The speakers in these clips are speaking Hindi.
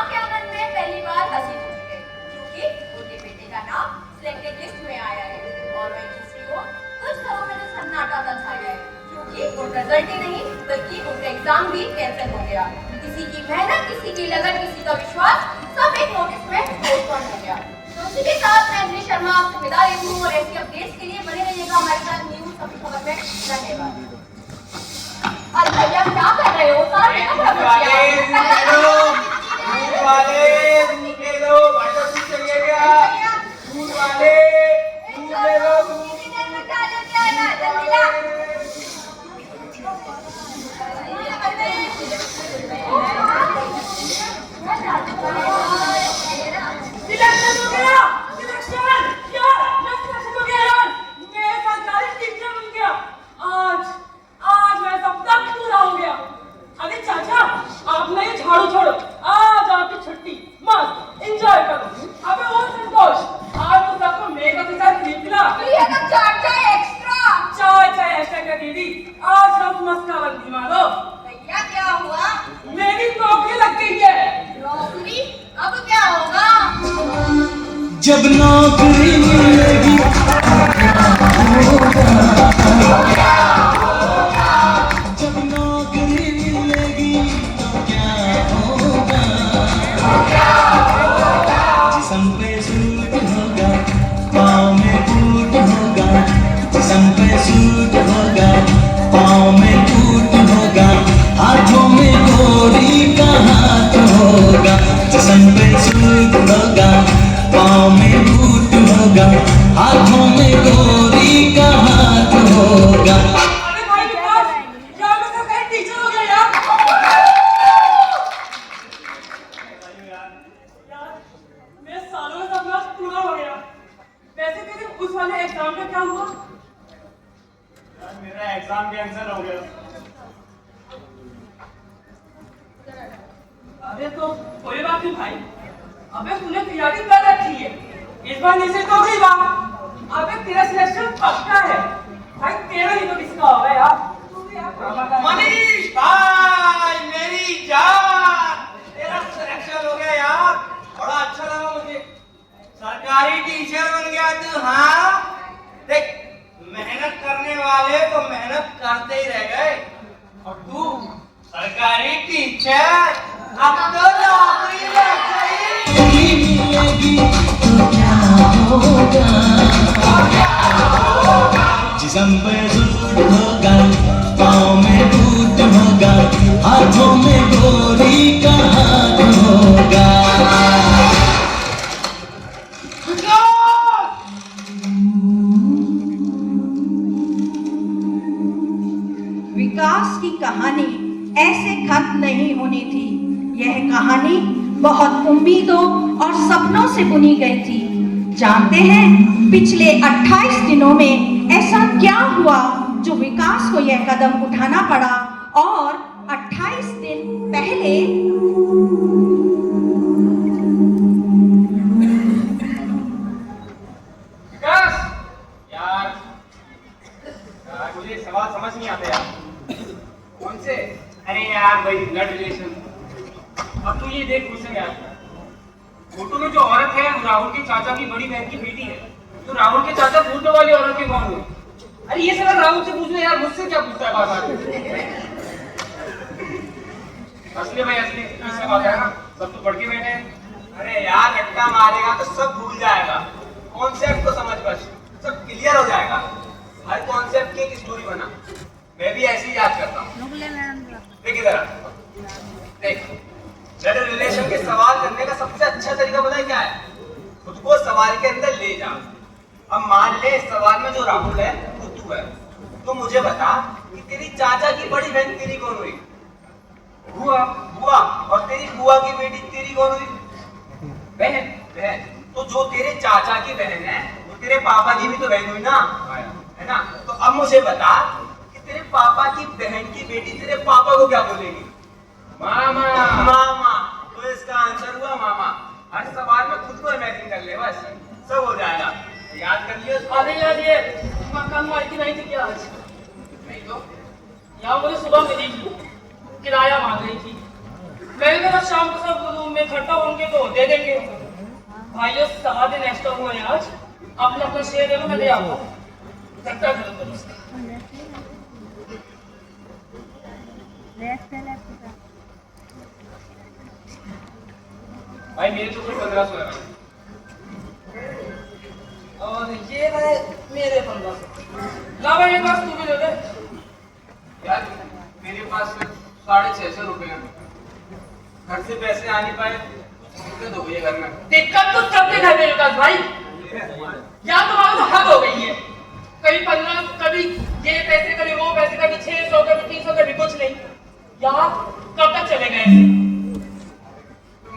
के आंगन में पहली बार हंसी फूट गई क्योंकि उनके बेटे का नाम सिलेक्टेड लिस्ट में आया है। और वहीं दूसरी ओर कुछ घरों में तो सन्नाटा सा छाया है क्योंकि उनका रिजल्ट ही नहीं बल्कि उनका एग्जाम भी कैंसिल हो गया। किसी की मेहनत, किसी की लगन, किसी का विश्वास सब एक नोटिस में पोस्टपोन हो गया। तो उसी के साथ मैं अंजलि शर्मा आपसे विदा लेती हूँ और ऐसी अपडेट्स के लिए बने रहिएगा हमारे साथ न्यूज़ सभी खबर में। धन्यवाद। अरे भैया क्या कर रहे हो? सारा मेकअप खराब कर दिया। जब नौकरी मिलेगी जब नौकरी मिलेगी तो क्या होगा? जिस्म पे सूट होगा, पाँव में बूट होगा। जिस्म पे सूट होगा, पाँव में बूट होगा। हाथों में घोड़ी का हाथ होगा। जिस्म पे सूट होगा, पाँव में बूट होगा। हाथों में गोरी का हाथ होगा। अरे भाई विकास, यार मैं तो कहीं टीचर हो गया यार। यार मेरे सालों का सपना पूरा हो गया। वैसे तेरे उस वाले एग्जाम का क्या हुआ? यार मेरा एग्जाम कैंसिल हो गया। अरे तो कोई बात नहीं भाई। अबे तूने तैयारी कर रखी है, इस बार निश्चित हो गई बात। अबे तेरा सिलेक्शन पक्का है भाई, तेरा ही तो किसका होगा यार। मनीष भाई मेरी जान, तेरा सिलेक्शन हो गया यार, बड़ा अच्छा लगा मुझे। सरकारी टीचर बन गया तू। हाँ देख, मेहनत करने वाले तो मेहनत करते ही रह गए और तू सरकारी टीचर, अब तो नौकरी लग गई। मिलेगी तो क्या होगा? जिस्म पे सूट होगा, पाँव में बूट होगा। हाथों में गोरी का हाथ होगा। विकास की कहानी ऐसे खत्म नहीं होनी थी। यह कहानी बहुत उम्मीदों और सपनों से बुनी गई थी। जानते हैं पिछले 28 दिनों में ऐसा क्या हुआ जो विकास को यह कदम उठाना पड़ा। और 28 दिन पहले विकास, यार मुझे सवाल समझ नहीं आते यार। कौन से? अरे यार भाई ब्लड रिलेशन। अब तू ये देख मुझसे क्या फोटो में जो औरत है वो राहुल के चाचा की बड़ी बहन की बेटी है। तो राहुल के चाचा फोटो वाली औरत के कौन हुए? अरे ये सवाल राहुल से पूछ ले यार, मुझसे क्या पूछता है बार बार। असली भाई असली इससे बात है ना, सब तो पढ़ के बैठे हैं। अरे यार रट्टा मारेगा तो सब भूल जाएगा, कॉन्सेप्ट को समझ बस, सब क्लियर हो जाएगा। हर कॉन्सेप्ट की एक स्टोरी बना, मैं भी ऐसे ही याद करता हूँ। देख इधर देख, ब्लड रिलेशन के सवाल करने का सबसे अच्छा तरीका पता है क्या है? खुद को सवाल के अंदर ले जा। अब मान ले इस सवाल में जो राहुल है वो तू है, तो मुझे बता कि तेरी चाचा की बड़ी बहन तेरी कौन हुई? बुआ। बुआ। और तेरी बुआ की बेटी तेरी कौन हुई? बहन। बहन। तो जो तेरे चाचा की बहन है वो तेरे पापा की भी तो बहन हुई ना, है ना? तो अब मुझे बता कि तेरे पापा की बहन की बेटी तेरे पापा को क्या बोलेगी? मामा। मामा। तो इसका आंसर हुआ मामा। हर सवाल में खुद को इमेजिन कर ले, बस सब हो जाएगा। याद कर लियो। अरे यार ये मकान मालकी नहीं थी क्या आज? नहीं तो यहाँ मुझे सुबह मिली थी, किराया मांग रही थी। मैंने कहा शाम को सब रूम में इकट्ठा होंगे तो दे देंगे। भाइयों 7 दिन एक्स्ट्रा हुए हैं आज, अपना अपना शेयर दे लो, मैं दे आता हूँ। इकट्ठा करो तो बस। भाई मेरे तो कुल 1500 है भाई। और ये रहे मेरे 1500। ला भाई एक बार तू भी दे दे। यार मेरे पास 650 रुपए हैं, घर से पैसे आ नहीं पाए, दिक्कत हो गई है घर में। दिक्कत तो सबके घर में विकास भाई, या तुम्हारा तो हद हो गई है। कभी 15, कभी ये पैसे, कभी वो पैसे, कभी 600, कभी 300, कभी कुछ नहीं। यार कब तक चलेगा ऐसे?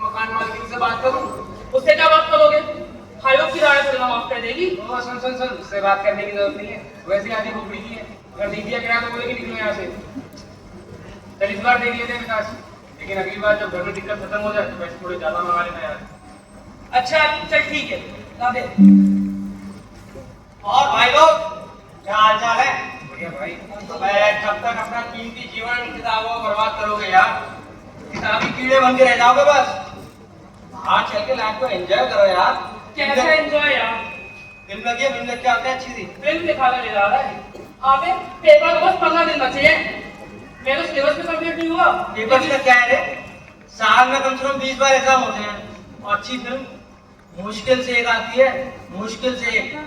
मकान मालिक से बात करूं? उससे क्या बात करोगे? भाइयों की राय चलना माफ कर देगी। ओ सुन सुन सुन, उससे बात करने की जरूरत नहीं है, वैसे आधी खोपड़ी की है। अगर दे दिया किराया तो बोलेगी निकलो यहाँ से। चल इस बार दे दिए थे विकास, लेकिन अगली बार जब घर में दिक्कत खत्म हो जाए तो पैसे थोड़े ज्यादा मंगा लेना यार। अच्छा चल ठीक है, ला दे। और भाई लोग क्या हाल चाल है? बढ़िया भाई। अबे कब तक अपना कीमती जीवन किताबों में बर्बाद करोगे यार? किताबी कीड़े बन के रह जाओगे बस। बाहर चल के लाइफ को एंजॉय करो यार। कैसा एंजॉय यार? फिल्म लगी है, फिल्म देख के आते हैं अच्छी सी। फिल्म दिखाने ले जा रहा है। अबे पेपर को बस 15 दिन बचे हैं, मेरा सिलेबस भी कंप्लीट नहीं हुआ। पेपर का क्या है रे? साल में कम से कम 20 बार एग्जाम होते हैं, और अच्छी फिल्म मुश्किल से एक आती है, मुश्किल से एक।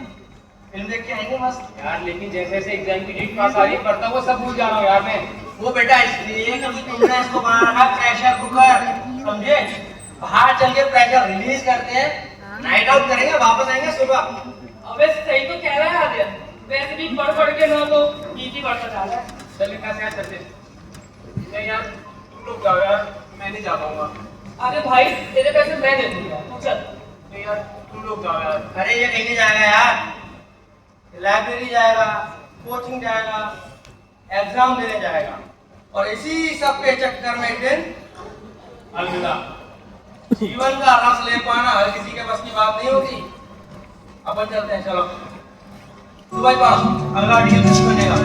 फिल्म देख के आएंगे मस्त यार। लेकिन जैसे जैसे एग्जाम की डेट पास आ रही है, पढ़ता हुआ सब भूल जा रहा हूँ यार मैं। वो बेटा इसलिए क्योंकि तुमने इसको बना रखा प्रेशर कुकर, समझे? बाहर चल के प्रेशर रिलीज करते हैं, नाइट आउट करेंगे, वापस आएंगे सुबह। अबे सही तो कह रहा है आदित्य, वैसे भी पढ़ के ना तो ईजी बढ़ता जा रहा है। चलिए कैसे यार चलते? नहीं यार तुम लोग जाओ यार, मैं नहीं जा पाऊंगा। अरे भाई तेरे पैसे मैं दे दूंगा, तू चल। नहीं यार तुम लोग जाओ यार। अरे ये कहीं नहीं जाएगा यार, लाइब्रेरी जाएगा, कोचिंग जाएगा, एग्जाम देने जाएगा, और इसी सब के चक्कर में एक दिन अलविदा। जीवन का रस ले पाना हर किसी के बस की बात नहीं होती। अपन चलते हैं, चलो सुबह पास अगला डील कुछ बनेगा।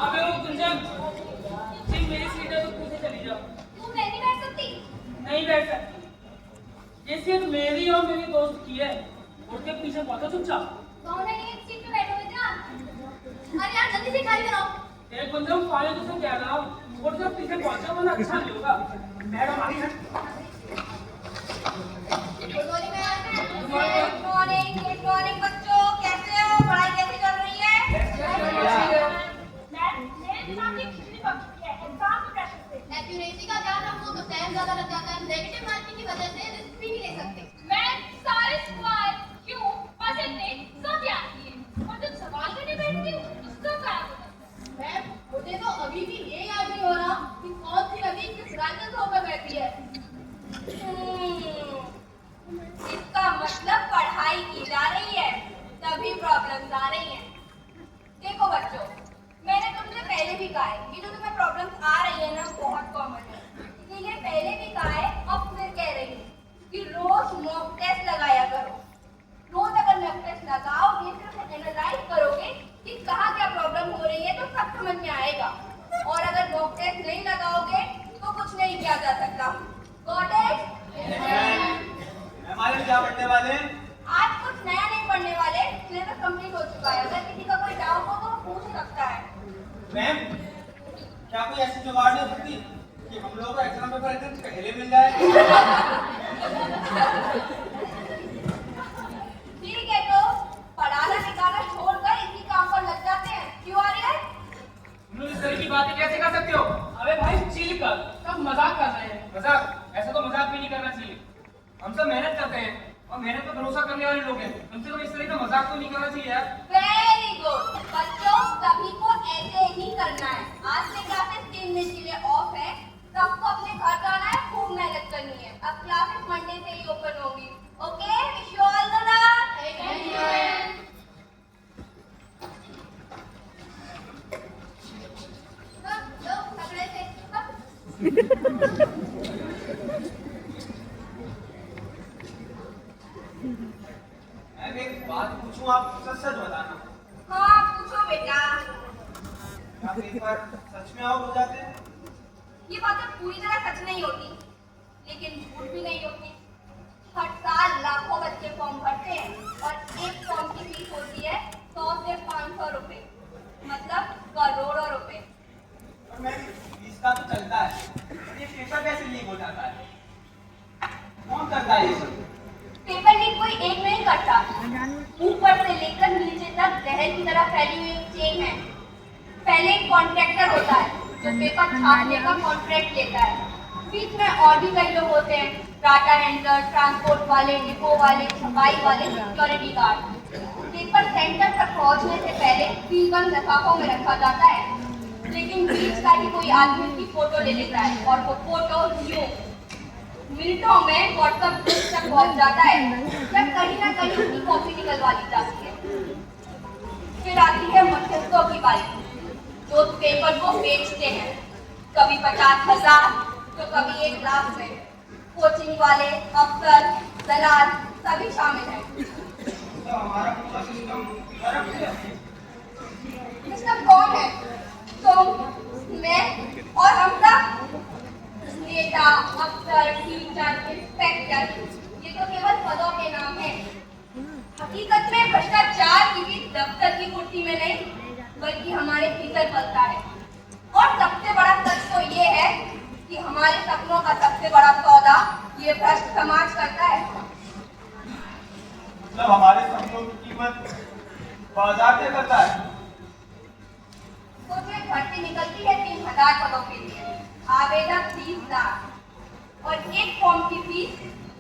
अबे वो गुंजन, जी मेरी सीट है तो तू चली जा। तुम नहीं बैठ सकती? नहीं बैठ सकती, ये सीट मेरी और मेरी दोस्त की है। उठ के पीछे पहुंचो चुपचाप। दोनों एक सीट पे बैठोगे क्या? अरे यार जल्दी से खाली कराओ। एक गुंजन फाइल तुझसे कह रहा हूँ, उठ के पीछे पहुंचो वरना अच्छा नहीं होगा। मैडम आ रही है। Good morning ma'am. Good morning बच्चों, कैसे हो? पढ़ाई कैसी चल रही है? मैम मेरे दिमाग में खिचड़ी पक चुकी है एग्जाम के प्रेशर से। एक्यूरेसी का ध्यान रखो तो टाइम ज्यादा लग जाता है, नेगेटिव मार्किंग की वजह से रिस्क भी नहीं ले सकते। मैम सारे सवाल क्यों पजल ने सब याद किए, और जब सवाल करने बैठती हूँ उसका क्या होता? मैम मुझे तो अभी भी ये याद नहीं हो रहा कि कौन सी नदी किस राज्य से होकर बहती है। इसका मतलब पढ़ाई की जा रही है, तभी प्रॉब्लम्स आ रही हैं। देखो बच्चों, मैंने तुमसे पहले भी कहा है, ये जो तुम्हें प्रॉब्लम्स आ रही है ना बहुत कॉमन है। इसीलिए पहले भी कहा है, अब फिर कह रही हूँ कि रोज मॉक टेस्ट लगाया करो। रोज अगर मॉक टेस्ट लगाओगे, फिर उसे एनालाइज करोगे कि कहाँ क्या प्रॉब्लम हो रही है, तो सब समझ में आएगा। और अगर मॉक टेस्ट नहीं लगाओगे तो कुछ नहीं किया जा सकता। Got it? हमारे क्या पढ़ने वाले? आज कुछ नया नहीं पढ़ने वाले, सिलेबस कंप्लीट हो चुका है। अगर किसी का कोई डाउट हो तो पूछ सकता है। मैम क्या कोई ऐसी जुगाड़ नहीं हो सकती कि हम लोगों को एग्जाम पेपर एकदम पहले मिल जाए? ठीक है तो पढ़ाना लिखाना छोड़कर इसी काम पर लग जाते हैं। क्यों आ रही है? तुम इस तरह की बातें कैसे कर सकते हो? अबे भाई चिल कर, सब मजाक कर रहे हैं। मजाक? ऐसा तो मजाक भी नहीं करना चाहिए। हम सब मेहनत करते हैं और मेहनत पर भरोसा करने वाले लोग हैं। हमसे तो इस तरह का मजाक तो नहीं करना चाहिए यार। वेरी गुड बच्चों, सभी को ऐसे ही करना है। आज से क्लासेस 3 दिन के लिए ऑफ है, सबको अपने घर जाना है, खूब मेहनत करनी है। अब क्लासेस मंडे से ही ओपन होगी। Okay, wish you all the luck. नहीं होती, लेकिन झूठ भी नहीं होती। हर साल लाखों बच्चे फॉर्म भरते हैं और एक फॉर्म की फीस होती है 100 से 500 रुपए, मतलब करोड़ों रुपए। और मैम इसका तो चलता है, ये पेपर कैसे लीक हो जाता है? कौन करता है ये सब? पेपर लीक कोई एक नहीं करता, ऊपर से लेकर नीचे तक जहर की तरह फैली हुई एक चेन है। पहले एक कॉन्ट्रैक्टर होता है जो पेपर छापने का कॉन्ट्रैक्ट लेता है। बीच में और भी कई लोग होते हैं, डाटा एंटर, ट्रांसपोर्ट वाले, डिपो वाले, छपाई वाले, सिक्योरिटी गार्ड। पेपर सेंटर तक पहुंचने से पहले सीलबंद लिफाफों में रखा जाता है, लेकिन बीच का ही कोई आदमी की फोटो ले लेता है और वो फोटो यूं मिनटों में व्हाट्सएप ग्रुप तक पहुंच जाता है या कहीं ना कहीं उसकी कॉपी निकलवा ली जाती है। फिर आती है मध्यस्थों की बारी, जो पेपर को बेचते हैं, कभी 50,000 तो कभी 1 लाख में। कोचिंग वाले, अफसर, दलाल सभी शामिल हैं। तो हमारा पूरा सिस्टम करप्ट है। सिस्टम कौन है? तुम, मैं और हम सब। नेता, अफसर, टीचर, इंस्पेक्टर, ये तो केवल पदों के नाम हैं। हकीकत में भ्रष्टाचार किसी दफ्तर की कुर्सी में नहीं, बल्कि हमारे भीतर पलता है। और सबसे बड़ा सच तो ये है कि हमारे सपनों का सबसे बड़ा सौदा ये भ्रष्ट समाज करता है। मतलब हमारे सपनों की कीमत बाजार तय करता है। तो जो भर्ती निकलती है 3,000 पदों के लिए, आवेदक 30 लाख और एक फॉर्म की फीस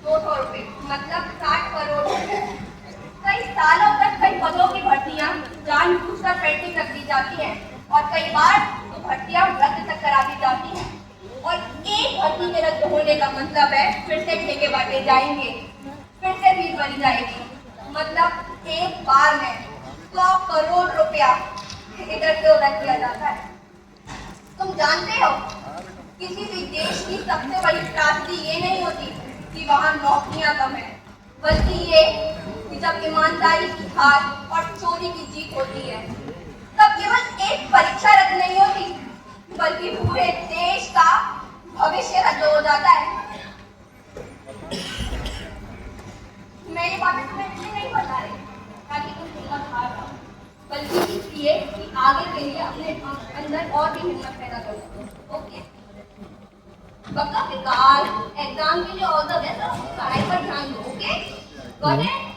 200 रुपए, मतलब 60 करोड़ रुपए। कई सालों तक कई पदों की भर्तियां जानबूझकर पेंडिंग रख दी जाती हैं और कई बार तो भर्तियां रद्द तक करा दी जाती हैं। और एक भर्ती के रद्द होने का मतलब है फिर से ठेके बांटे जाएंगे, फिर से फीस भरी जाएगी। मतलब एक बार में 100 करोड़ रुपया इधर से उधर किया जाता है। तुम जानते हो, किसी भी देश की सबसे बड़ी त्रासदी ये नहीं होती कि वहाँ नौकरियां कम है, बल्कि ये कि जब ईमानदारी की हार और चोरी की जीत होती है, तब केवल एक परीक्षा रद्द नहीं होती, बल्कि पूरे देश का भविष्य रद्द हो जाता है। मैं ये बातें तुम्हें इसलिए नहीं बता रही ताकि तुम हिम्मत हार जाओ, बल्कि इसलिए कि आगे के लिए अपने अंदर और भी हिम्मत पैदा करो। ओके, पक्का विकास एग्जाम के लिए ऑल द बेस्ट और पढ़ाई पर ध्यान दो। Okay, got it?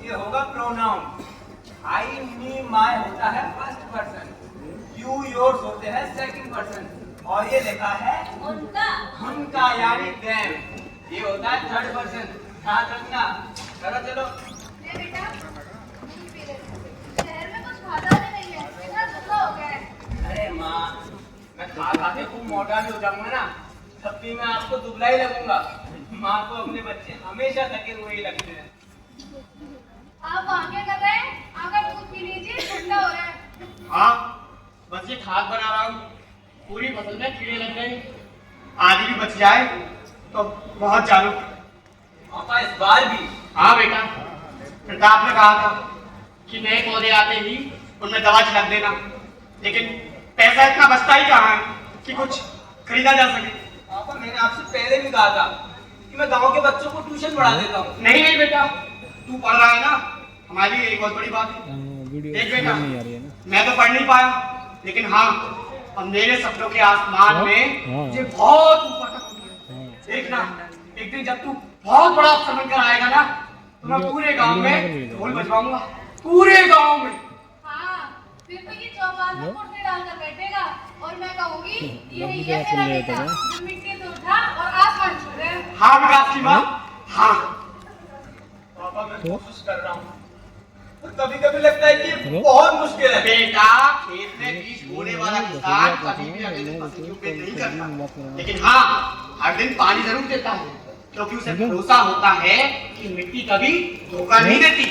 ये होगा प्रोनाउन। आई, मी, माय होता है फर्स्ट पर्सन, यू, योर्स होते हैं सेकंड पर्सन, और ये लिखा है उनका, उनका यानी देम, ये होता है थर्ड पर्सन। ध्यान रखना। चलो चलो। ये बेटा शहर में कुछ खाता नहीं है, इतना धुआं हो गया है। अरे माँ, मैं खा खा के खूब मोटा भी हो जाऊंगा ना, तब भी मैं आपको दुबला ही लगूंगा। माँ को अपने बच्चे हमेशा थके हुए ही लगते हैं। आप आगे कर रहे हैं, आगे दूध पी लीजिए, ठंडा हो रहा है। हाँ, बस ये खाद बना रहा हूँ। पूरी फसल में कीड़े लग गए, आधी भी बच जाए तो बहुत चालू। पापा इस बार भी? हाँ बेटा, प्रताप ने कहा था कि नए पौधे आते ही उनमें दवा छिड़क देना, लेकिन पैसा इतना बचता ही कहाँ है कि कुछ खरीदा जा सके। पापा मैंने आपसे पहले भी कहा था कि मैं गांव के बच्चों को ट्यूशन पढ़ा देता हूँ। नहीं नहीं बेटा, तू पढ़ रहा है ना, हमारे लिए एक बहुत बड़ी बात है। देख बेटा, मैं तो पढ़ नहीं पाया, लेकिन हाँ, अब मेरे सपनों के आसमान में मुझे बहुत ऊपर तक उड़ गया। देखना, एक दिन जब तू बहुत बड़ा अफसर बनकर आएगा ना, तो मैं पूरे गांव में ढोल बजवाऊंगा, पूरे गांव में। हाँ, फिर तो ये चौपाल में कुर्सी डालकर बैठेगा और मैं कहूंगी यही है मेरा बेटा जो मिट्टी से उठा और आसमान छू रहा है। हाँ विकास की माँ, हाँ। पापा मैं कोशिश कर रहा हूँ, और कभी कभी लगता है कि बहुत मुश्किल है। बेटा, खेत में बीज बोने वाला किसान कभी भी अगले दिन फसल की उम्मीद नहीं करता, लेकिन हाँ, हर दिन पानी जरूर देता है, क्योंकि उसे भरोसा होता है कि मिट्टी कभी धोखा नहीं देती।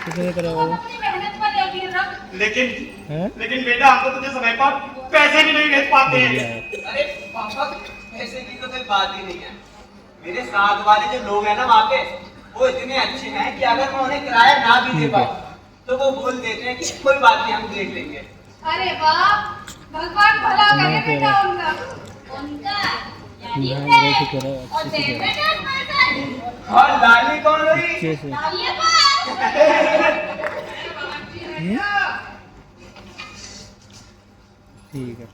अपनी मेहनत पर यकीन रख। लेकिन बेटा, हम तो तुझे समय पर पैसे भी नहीं भेज पाते हैं। अरे पापा, पैसे की तो कोई बात ही नहीं है। मेरे साथ वाले जो लोग हैं ना वहाँ पे, वो इतने अच्छे हैं कि अगर मैं उन्हें किराया ना भी दे पाऊँ तो वो बोल देते हैं कि कोई बात नहीं, हम देख लेंगे। अरे वाह, भगवान भला करे बेटा उनका। यानी से और दे बेटा पैसा। और लाली कौन हुई? ये ठीक है।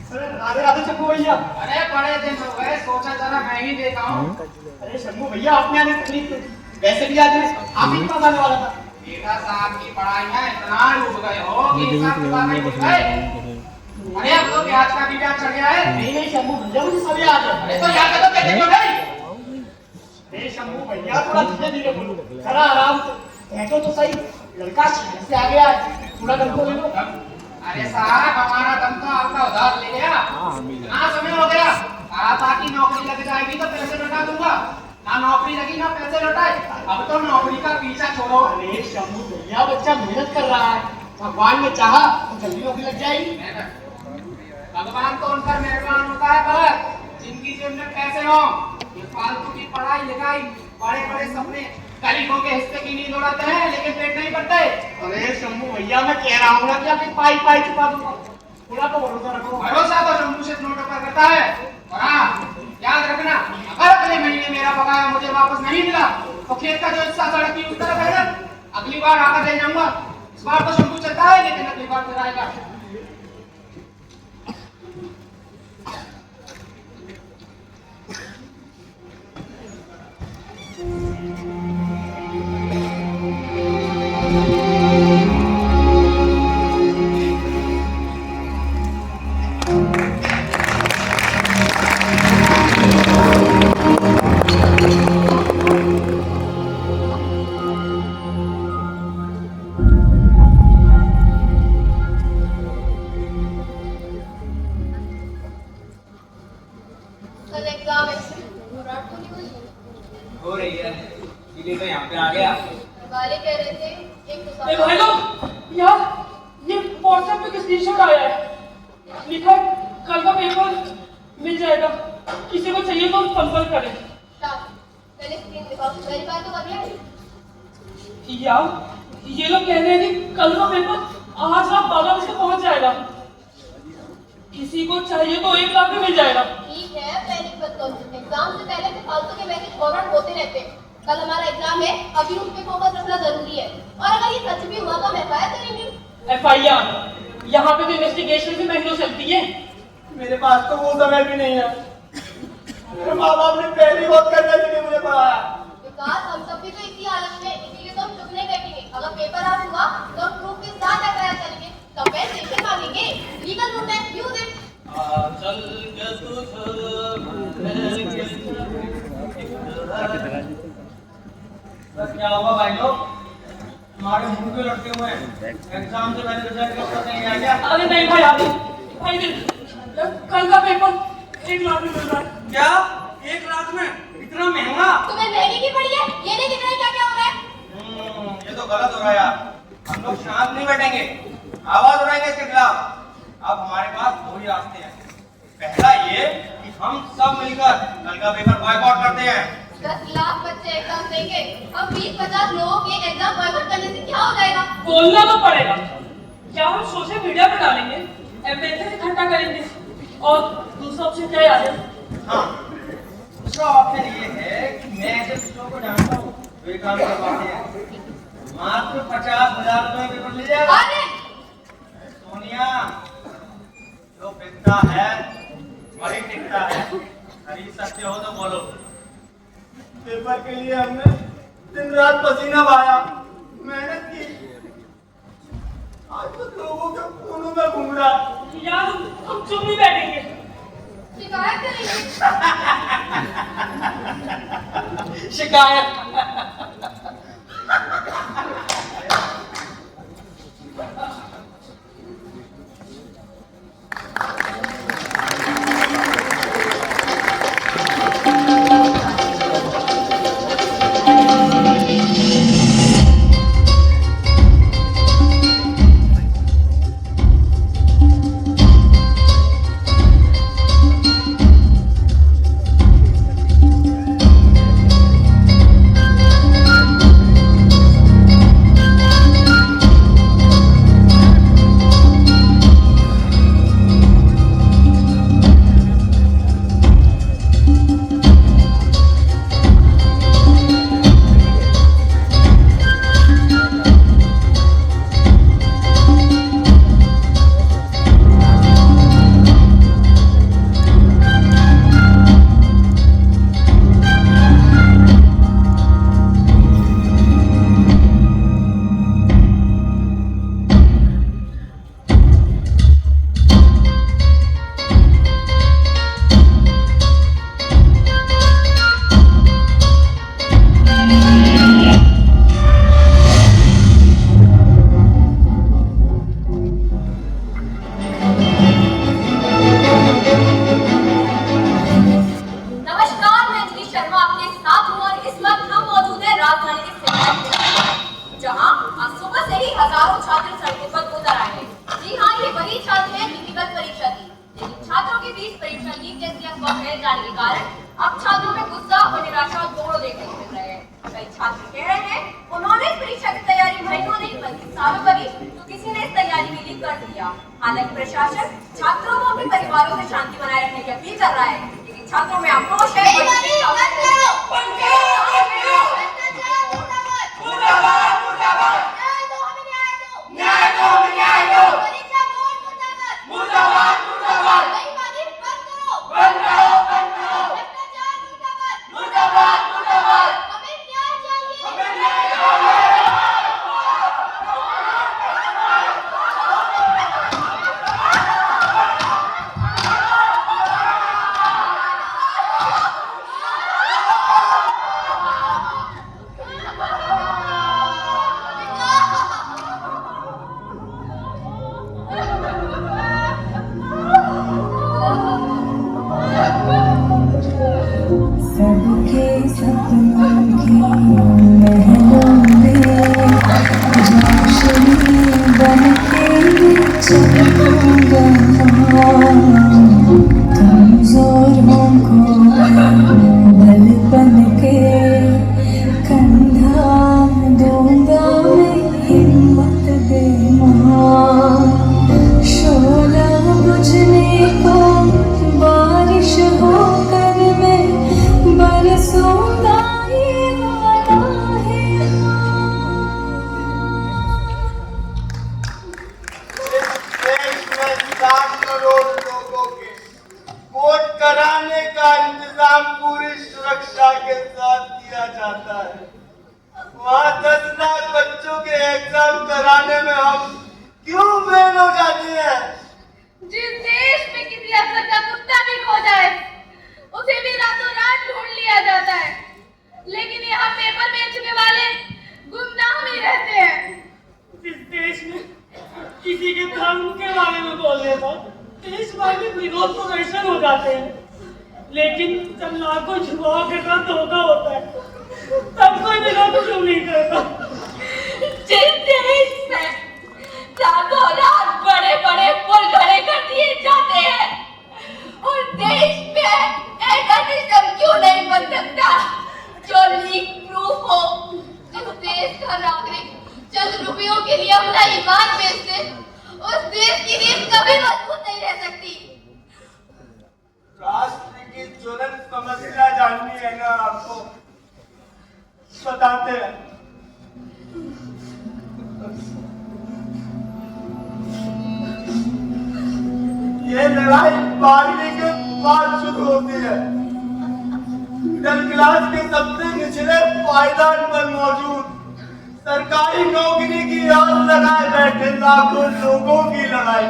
अरे राधे शंभू भैया। अरे बड़े दिन हो गए, सोचा जरा मैं ही देखा हूँ। अरे शंभू भैया, आपने आने तकलीफ वैसे भी आज आप ही के पास आने वाला था। बेटा साहब की पढ़ाइयाँ इतना डूब गए हो कि हिसाब किताब नहीं भूल गए। अरे अब तो ब्याज का भी ब्याज चढ़ गया है। नहीं शंभू भैया, मुझे सब याद है। अरे तो याद है तो कैसे हो गई? नहीं शंभू भैया, थोड़ा धीरे धीरे बोलो, जरा आराम से बैठो तो सही। लड़का शहर से आ गया है, थोड़ा दम को ले लो। अरे साहब, हमारा दम तो आपका उधार ले गया। इतना समय हो गया, कहा था कि नौकरी लग जाएगी तो पैसे लौटा दूंगा, ना नौकरी लगी ना पैसे लौटाए। अब तो नौकरी का पीछा छोड़ो। अरे शंभू भैया, बच्चा मेहनत कर रहा है, भगवान ने चाहा तो जल्दी नौकरी लग जाएगी। भगवान तो उन पर मेहरबान होता है, पर जिनकी जेब में पैसे हो, ये फालतू की पढ़ाई लिखाई, बड़े बड़े सपने, गरीबों के हिस्से की नींद उड़ाते हैं लेकिन पेट नहीं भरते। अरे शंभू भैया, मैं कह रहा हूँ ना कि आपकी पाई पाई चुका दूंगा, थोड़ा तो भरोसा रखो। भरोसा तो शंभू से नोटों पर करता है। और हाँ, याद रखना, अगर अगले महीने मेरा बकाया मुझे वापस नहीं मिला तो खेत का जो हिस्सा सड़क की उस तरफ है ना, अगली बार आकर दे जाऊंगा। इस बार तो शंभू चलता है, लेकिन अगली बार फिर आएगा। कल एग्जाम है, घबराहट तो नहीं हुई? हो रही है, इसीलिए तो यहाँ पे आ गया। वाले कह रहे थे एक तो ए भाई लोग, यार ये व्हाट्सएप पे स्क्रीनशॉट आया है, लिखा है कल का पेपर मिल जाएगा, किसी को चाहिए तो संपर्क करें। पहले स्क्रीन दिखाओ, मेरी बात तो कर ले। यार ये लोग कह रहे हैं कि कल का पेपर आज रात 12 बजे पहुंच जाएगा, किसी को चाहिए तो 1 लाख में मिल जाएगा। ठीक है, पहले बताओ, एग्जाम से पहले तो फालतू के मैसेज फॉरवर्ड होते रहते हैं। कल हमारा एग्जाम है, अभी उस पे फोकस रखना जरूरी है, और अगर ये सच भी हुआ तो हम एफआईआर करेंगे। एफआईआर यहाँ पे तो इन्वेस्टिगेशन भी महीनों चलती है। मेरे पास तो वो समय भी नहीं है, मेरे माँ बाप ने पहली बात करने के लिए मुझे पढ़ाया। विकास, हम सब भी तो इसी हालत में, इसीलिए तो हम चुप नहीं बैठेंगे। अगर पेपर आज हुआ तो हम प्रूफ के साथ एफआईआर करेंगे, कंपेंसेशन मांगेंगे, लीगल रूट है, यूज इट। क्या हुआ भाई लोग, हमारे मुंह क्यों लटके हुए हैं? एग्जाम से पहले रिजल्ट कब तक नहीं आ गया? अरे नहीं भाई, आप भाई कल का पेपर 1 लाख में मिल रहा है। क्या 1 लाख में? इतना महंगा? तुम्हें महंगी की पड़ी है, ये नहीं दिख रहा है क्या क्या हो रहा है? ये तो गलत हो रहा है यार। हम लोग शांत नहीं बैठेंगे, आवाज उठाएंगे इसके खिलाफ। अब हमारे पास 2 ही रास्ते हैं। पहला ये कि हम सब मिलकर कल का पेपर बॉयकॉट करते हैं। 10 लाख बच्चे एग्जाम देंगे, हम 20-50 लोगों के एग्जाम बॉयकॉट करने से क्या हो जाएगा? बोलना तो पड़ेगा। क्या हम सोशल मीडिया पे डालेंगे, एविडेंस इकट्ठा करेंगे, और दूसरा ऑप्शन क्या याद है? हाँ, दूसरा ऑप्शन ये है कि मैं ऐसे बच्चों को जानता हूँ जो ये काम कर पाते हैं। मात्र 50,000 रुपए में पेपर ले जाएगा। अरे सोनिया, जो बिकता है वही टिकता है, खरीद सकते हो तो बोलो। पेपर के लिए हमने दिन रात पसीना बहाया, मेहनत की, आज तो लोगों के खूनों में घूम रहा। यार हम चुप नहीं बैठेंगे, शिकायत करेंगे। शिकायत। हालांकि प्रशासन छात्रों को अपने परिवारों से शांति बनाए रखने की अपील कर रहा है, लेकिन छात्रों में आक्रोश है। ये लड़ाई 12वीं के बाद शुरू होती है। मिडिल क्लास के सबसे निचले पायदान पर मौजूद सरकारी नौकरी की आस लगाए बैठे लाखों लोगों की लड़ाई।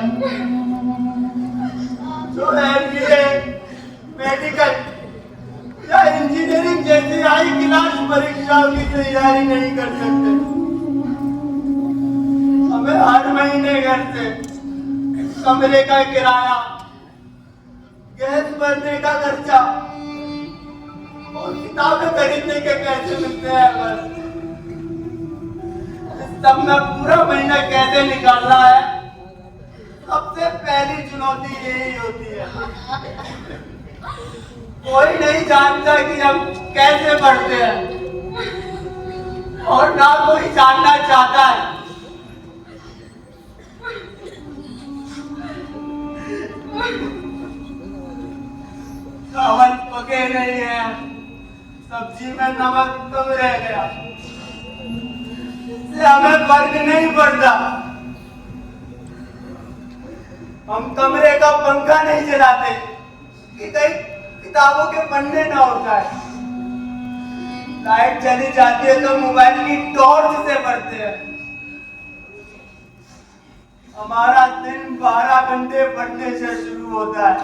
जो MBA, मेडिकल या इंजीनियरिंग जैसी हाई क्लास परीक्षाओं की तैयारी नहीं कर सकते। हमें हर महीने घर से कमरे का किराया, गैस भरने का खर्चा और किताबें खरीदने के पैसे मिलते हैं। बस इस सब में पूरा महीना कैसे निकालना है, सबसे पहली चुनौती यही होती है। कोई नहीं जानता कि हम कैसे पढ़ते हैं और ना कोई जानना चाहता है। चावल पके नहीं है, सब्जी में नमक कम रह गया, इससे हमें फर्क नहीं पड़ता। हम कमरे का पंखा नहीं चलाते कि कहीं किताबों के पन्ने ना उड़ जाए। लाइट चली जाती है तो मोबाइल की टॉर्च से पढ़ते हैं। हमारा दिन 12 घंटे पढ़ने से शुरू होता है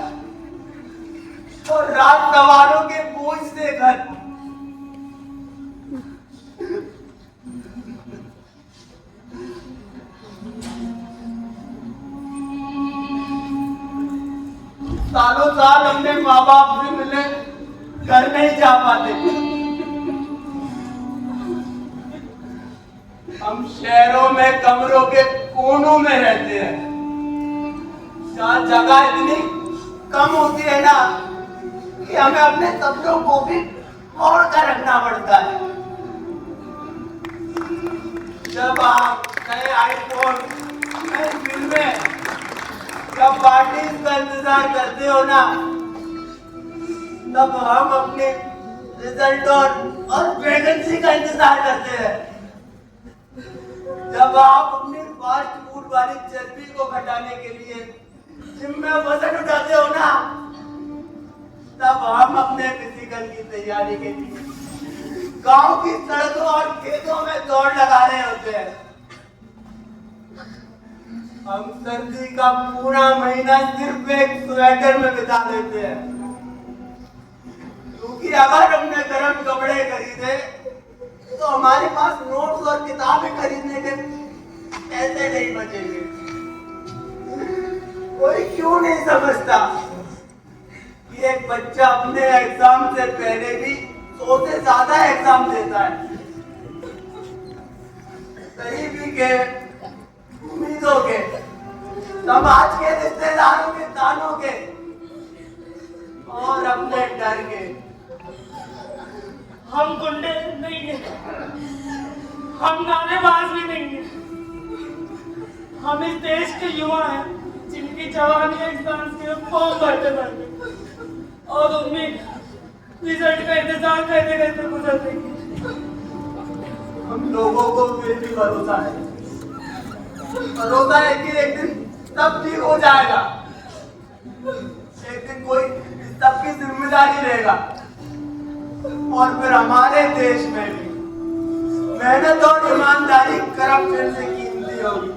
और रात सवालों के बोझ से खत्म। सालों साल अपने माँ बाप से मिले घर नहीं जा पाते। हम शहरों में कमरों के कोनों में रहते हैं, जहाँ जगह इतनी कम होती है ना कि हमें अपने सपनों को भी मोड़ कर रखना पड़ता है। जब आप नए आईफोन, नई फिल्में, जब पार्टीज का इंतजार करते हो ना, तब हम अपने रिजल्ट और वैकेंसी का इंतजार करते हैं। जब आप अपनी फास्ट फूड वाली चर्बी को घटाने के लिए जिम में वजन उठाते हो ना, तब हम अपने फिजिकल की तैयारी के लिए गांव की सड़कों और खेतों में दौड़ लगा रहे होते हैं। हम सर्दी का पूरा महीना सिर्फ एक स्वेटर में बिता देते हैं, क्योंकि अगर हमने गर्म कपड़े खरीदे तो हमारे पास नोट्स और किताबें खरीदने के पैसे नहीं बचेंगे। कोई क्यों नहीं समझता कि एक बच्चा अपने एग्जाम से पहले भी 100 से ज्यादा एग्जाम देता है। गरीबी के, उम्मीदों के, समाज के, रिश्तेदारों के तानों के और अपने डर के। हम गुंडे नहीं है, हम नारेबाज भी नहीं है। हम इस देश के युवा हैं जिनकी जवानी एग्जाम के फॉर्म भरते भरते और उम्मीद रिजल्ट का इंतजार करते करते गुजर देंगे। हम लोगों को फिर भी भरोसा है कि एक दिन सब ठीक हो जाएगा। एक दिन कोई सबकी जिम्मेदारी लेगा और फिर हमारे देश में भी मेहनत और ईमानदारी करप्शन से कीमती होगी।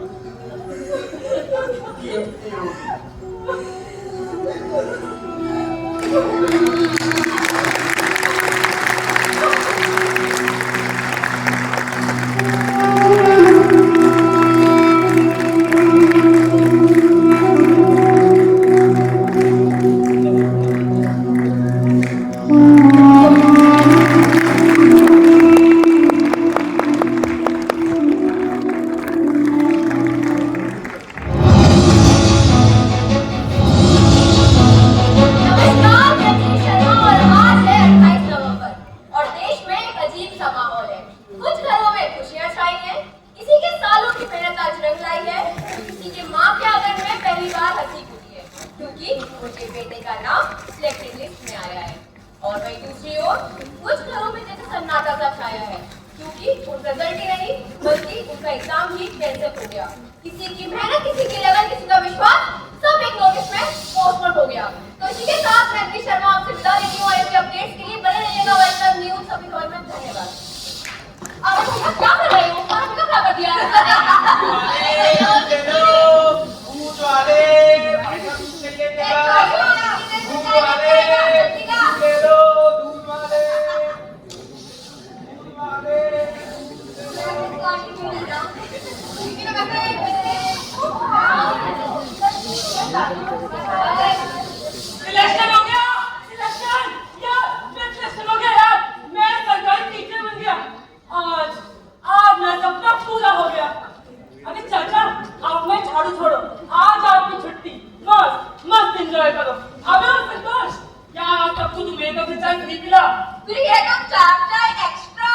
चाय फ्री पिला। फ्री है तो चार चाय एक्स्ट्रा।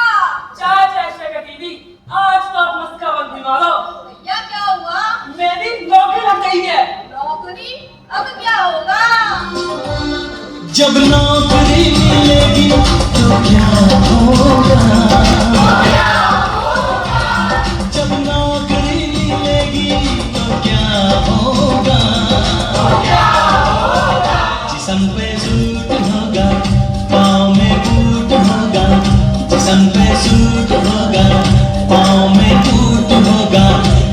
चाय एक्स्ट्रा का दीदी, आज तो आप मस्का बंद दिलवा लो। भैया क्या हुआ? मेरी नौकरी लग गई है। नौकरी? अब क्या होगा? जब नौकरी मिलेगी तो क्या होगा, जब नौकरी मिलेगी तो क्या होगा, जिस्म पे सूट होगा, पाँव में बूट होगा, जिस्म पे सूट होगा, पाँव में बूट होगा,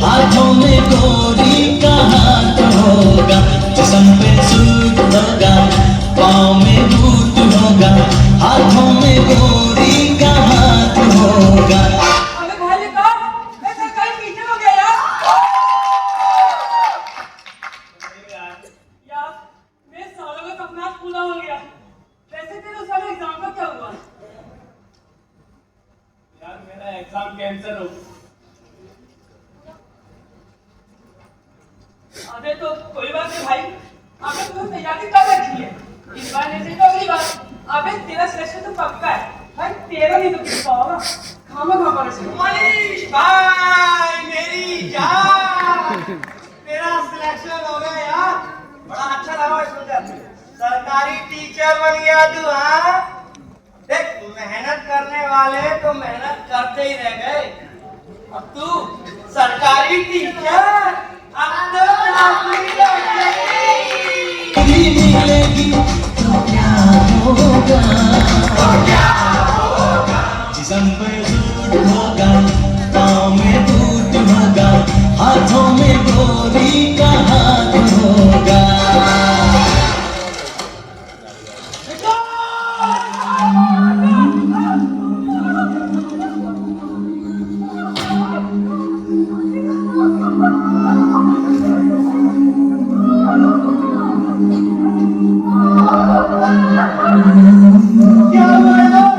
हाथों में गोरी का हाथ होगा, जिस्म पे सूट होगा, पाँव में बूट होगा, हाथों में गोरी का हाथ होगा। अबे भाई विकास, मैं सरकारी टीचर हो गया यार, मेरे सालों का सपना पूरा हो गया। वैसे तेरे उस वाले एग्जाम का क्या हुआ? यार मेरा एग्जाम कैंसिल हो गया। अबे तो कोई बात नहीं भाई, अबे तू तैयारी कर रखी है, इस बार नहीं तो अगली बार। अबे तेरा सिलेक्शन तो पक्का है भाई, तेरा नहीं तो किसका होगा। खामा परेशान मनीष भाई मेरी जान, तेरा सिलेक्शन हो गया यार, बड़ा अच्छा लगा सुनकर। सरकारी टीचर बन गया तू। हाँ देख, मेहनत करने वाले तो मेहनत करते ही रह गए, अब तू सरकारी टीचर, अब तो नौकरी लग गई। मिलेगी तो क्या होगा, जिस्म पे सूट होगा, पाँव में बूट होगा, हाथों में गोरी का हाथ होगा। क्या हुआ यार?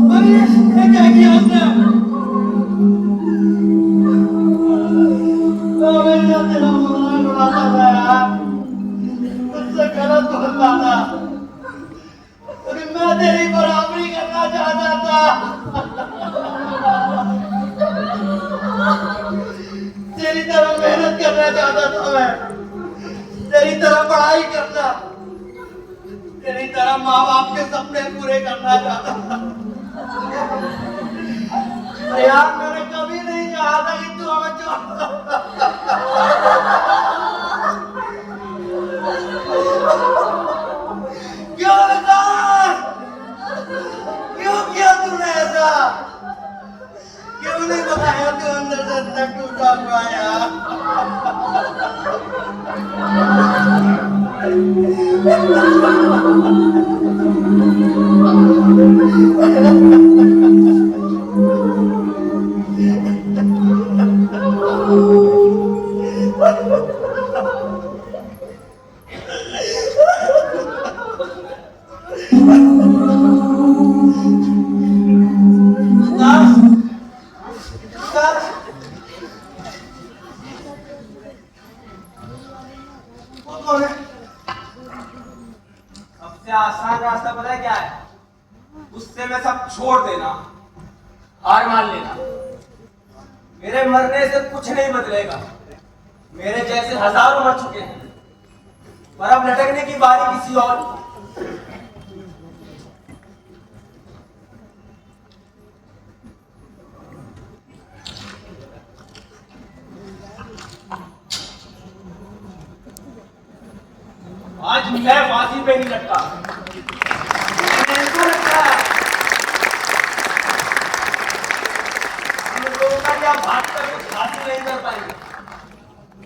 मनीष, ये क्या किया उसने? मेरा तेरा मजाक उड़ाता था यार, मुझसे गलत बोलता था, लेकिन मैं तेरी बराबरी करना चाहता था। तेरी तरह मेहनत करना चाहता था मैं, तेरी तरह पढ़ाई करना, तेरी तरह माँ बाप के सपने पूरे करना चाहता था। यार मैंने कभी नहीं चाहा था कि तू हमें छोड़। क्यों विकास, क्यों किया तूने ऐसा? क्यों नहीं बताया तू अंदर से इतना टूटा हुआ यार? सबसे आसान रास्ता पता है क्या है? गुस्से में सब छोड़ देना, हार मान लेना। मेरे मरने से कुछ नहीं बदलेगा, मेरे जैसे हजारों मर चुके हैं, पर अब लटकने की बारी किसी और। आज मैं फांसी पे नहीं लटका, लगता है हम लोगों का क्या भाग कर कुछ हासिल नहीं कर पाएंगे।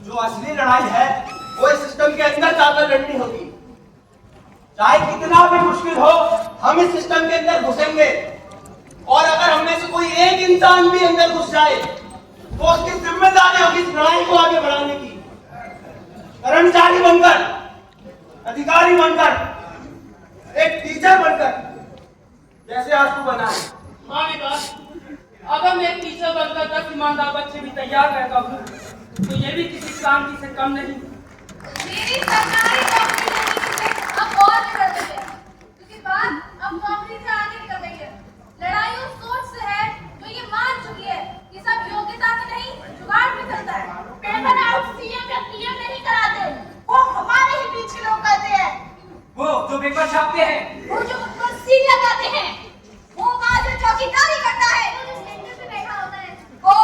जो असली लड़ाई है वो इस सिस्टम के अंदर जाकर लड़नी होगी। चाहे कितना भी मुश्किल हो, हम इस सिस्टम के अंदर घुसेंगे, और अगर हम में से कोई एक इंसान भी अंदर घुस जाए तो उसकी जिम्मेदारी होगी इस लड़ाई को आगे बढ़ाने की। कर्मचारी बनकर, अधिकारी बनकर, एक टीचर बनकर, जैसे आज तू बना है। हाँ विकास, अगर मैं एक टीचर बनकर 10 ईमानदार बच्चे भी तैयार रहता हूँ तो ये भी किसी क्रांति से कम नहीं। मेरी सरकारी नौकरी नहीं है, अब और बिगड़ गई है, क्योंकि बात अब नौकरी से आगे निकल गई है। लड़ाई उस सोच से है जो ये मान चुकी है कि सब योग्यता से नहीं, जुगाड़ में चलता है। पेपर आउट सीएम या पीएम नहीं कराते, वो हमारे ही पीछे लोग करते हैं। वो जो पेपर छापते हैं, वो जो कुर्सी लगाते हैं, वो वहाँ जो चौकीदारी करता है, से बैठा होता है, वो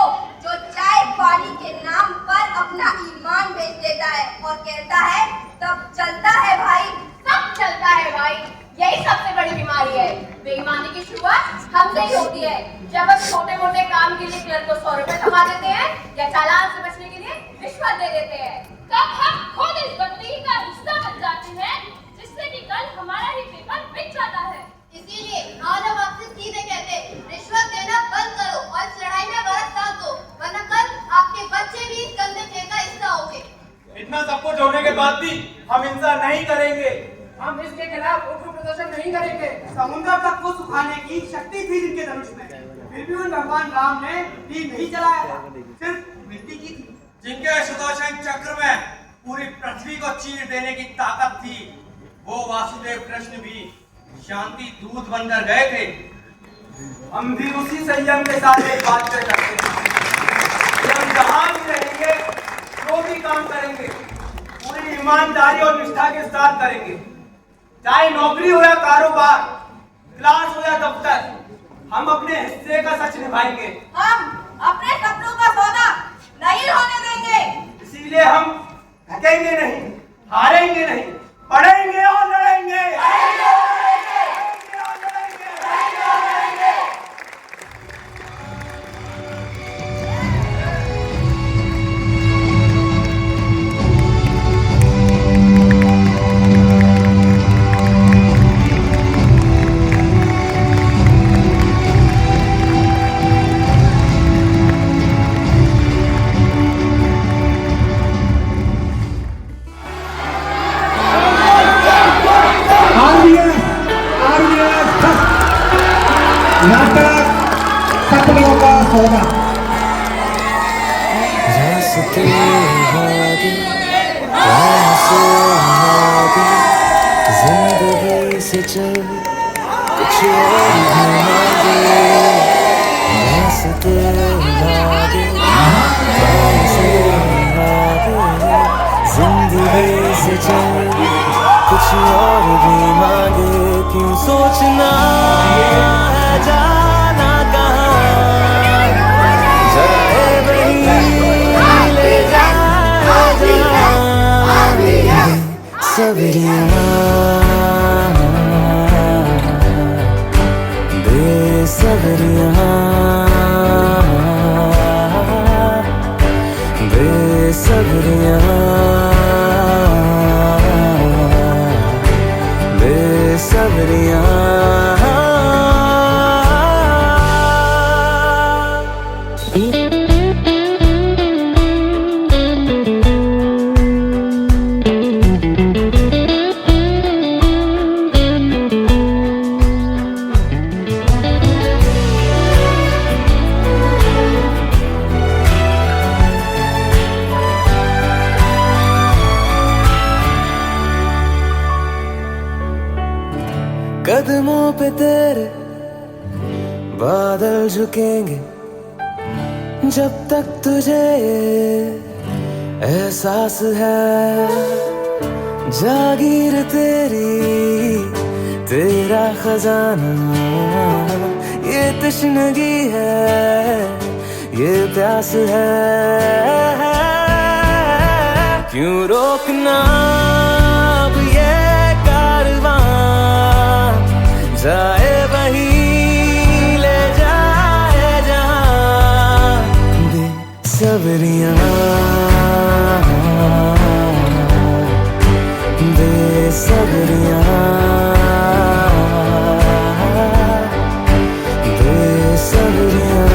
जो चाय पानी के नाम पर अपना ईमान बेच देता है और कहता है तब चलता है भाई, सब चलता है भाई। यही सबसे बड़ी बीमारी है। बेईमानी की शुरुआत हमसे ही होती है, जब हम छोटे मोटे काम के लिए क्लर्क को 100 रुपए थमा देते हैं या चालान से बचने के लिए रिश्वत दे देते हैं। तब हम खुद इस बदतमीजी का हिस्सा बन जाते हैं, जिससे कि कल हमारा ही पेपर बिक जाता है। इसीलिए आज हम आपसे सीधे कहते हैं, रिश्वत देना बंद करो और इस लड़ाई में हमारा साथ दो, वरना कल आपके बच्चे भी इस गंदे खेल का हिस्सा होंगे। इतना सब कुछ होने के बाद भी हम हिंसा नहीं करेंगे। हम इसके खिलाफ उग्र प्रदर्शन नहीं करेंगे। समुद्र तक को सुखाने की शक्ति थी जिनके धनुष में, फिर भी उन भगवान राम ने तीर नहीं चलाया था, सिर्फ मिट्टी की थी। जिनके सुदर्शन चक्र में पूरी पृथ्वी को चीर देने की ताकत थी, वो वासुदेव कृष्ण भी शांति दूत बनकर गए थे। हम भी उसी संयम के साथ एक बात तय करते हैं कि हम जहां भी रहेंगे, जो भी काम करेंगे, पूरी ईमानदारी और निष्ठा के साथ करेंगे। चाहे नौकरी हो या कारोबार, क्लास हो या दफ्तर, हम अपने हिस्से का सच निभाएंगे। हम अपने सपनों का सौदा नहीं होने देंगे। इसीलिए हम थकेंगे नहीं, हारेंगे नहीं, पढ़ेंगे और लड़ेंगे। सपनों का सौदा। रास्ते भागे कैसे भागे, जिंदगी से चल कुछ और भागे। रास्ते भागे कैसे भागे, जिंदगी से चल कुछ और भी मांगे। क्यों सोचना है जाना कहाँ, जाए वही ले जाए जहाँ। बेसब्रियाँ बेसब्रियाँ बेसब्रियाँ बेसब्रियाँ। कदमों पे तेरे बादल झुकेंगे, जब तक तुझे एहसास है। जागीर तेरी तेरा खजाना, ये तश्नगी है, ये प्यास है। क्यों रोकना अब ये कारवां, जाए वही ले जाए जहाँ। बेसब्रियाँ बेसब्रियाँ बेसब्रियाँ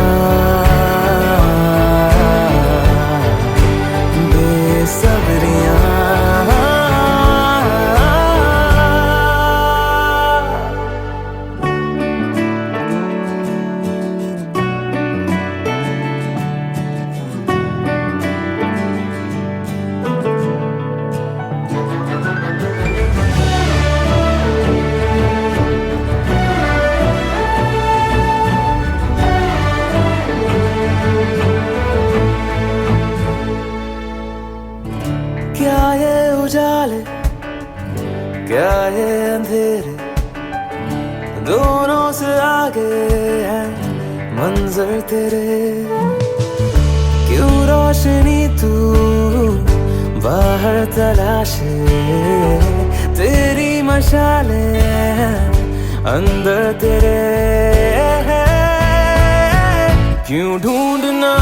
बेसब्रियाँ। उजाले क्या ये अंधेरे, दोनों से आगे है मंजर तेरे। क्यों रोशनी तू बाहर तलाशे, तेरी मशाले अंदर तेरे। क्यों ढूंढना